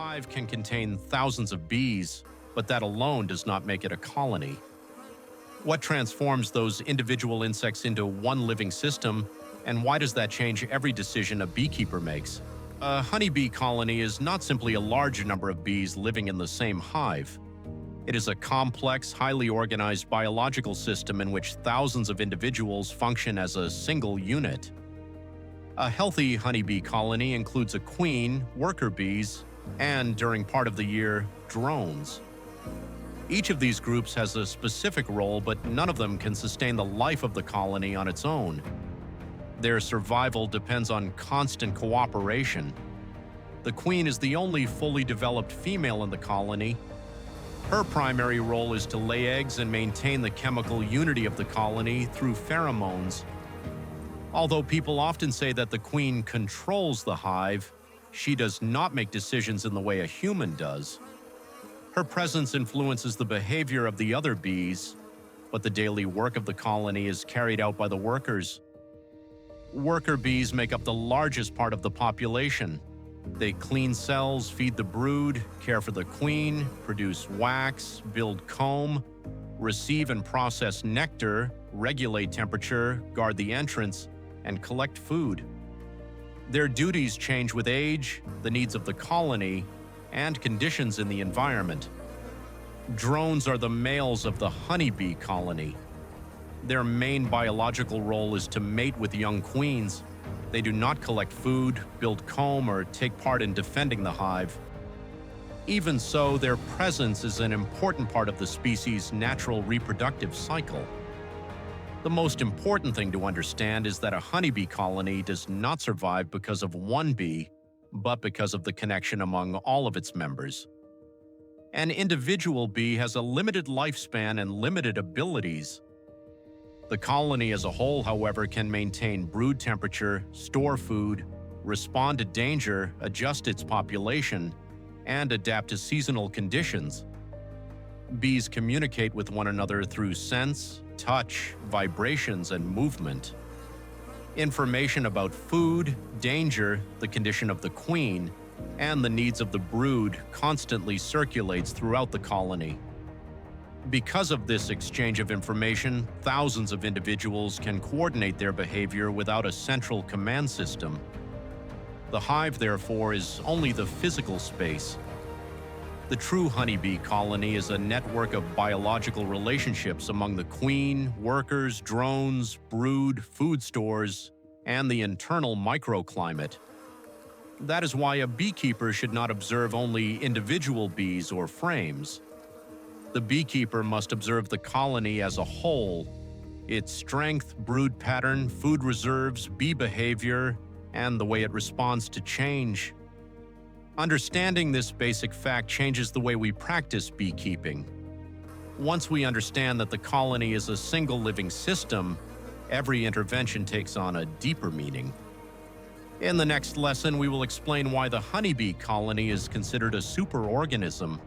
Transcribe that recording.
hive can contain thousands of bees, but that alone does not make it a colony. What transforms those individual insects into one living system, and why does that change every decision a beekeeper makes? A honeybee colony is not simply a large number of bees living in the same hive. It is a complex, highly organized biological system in which thousands of individuals function as a single unit. A healthy honeybee colony includes a queen, worker bees, and, during part of the year, drones. Each of these groups has a specific role, but none of them can sustain the life of the colony on its own. Their survival depends on constant cooperation. The queen is the only fully developed female in the colony. Her primary role is to lay eggs and maintain the chemical unity of the colony through pheromones. Although people often say that the queen controls the hive, she does not make decisions in the way a human does. Her presence influences the behavior of the other bees, but the daily work of the colony is carried out by the workers. Worker bees make up the largest part of the population. They clean cells, feed the brood, care for the queen, produce wax, build comb, receive and process nectar, regulate temperature, guard the entrance, and collect food. Their duties change with age, the needs of the colony, and conditions in the environment. Drones are the males of the honeybee colony. Their main biological role is to mate with young queens. They do not collect food, build comb, or take part in defending the hive. Even so, their presence is an important part of the species' natural reproductive cycle. The most important thing to understand is that a honeybee colony does not survive because of one bee, but because of the connection among all of its members. An individual bee has a limited lifespan and limited abilities. The colony as a whole, however, can maintain brood temperature, store food, respond to danger, adjust its population, and adapt to seasonal conditions. Bees communicate with one another through sense, touch, vibrations, and movement. Information about food, danger, the condition of the queen, and the needs of the brood constantly circulates throughout the colony. Because of this exchange of information, thousands of individuals can coordinate their behavior without a central command system. The hive, therefore, is only the physical space. The true honeybee colony is a network of biological relationships among the queen, workers, drones, brood, food stores, and the internal microclimate. That is why a beekeeper should not observe only individual bees or frames. The beekeeper must observe the colony as a whole, its strength, brood pattern, food reserves, bee behavior, and the way it responds to change. Understanding this basic fact changes the way we practice beekeeping. Once we understand that the colony is a single living system, every intervention takes on a deeper meaning. In the next lesson, we will explain why the honeybee colony is considered a superorganism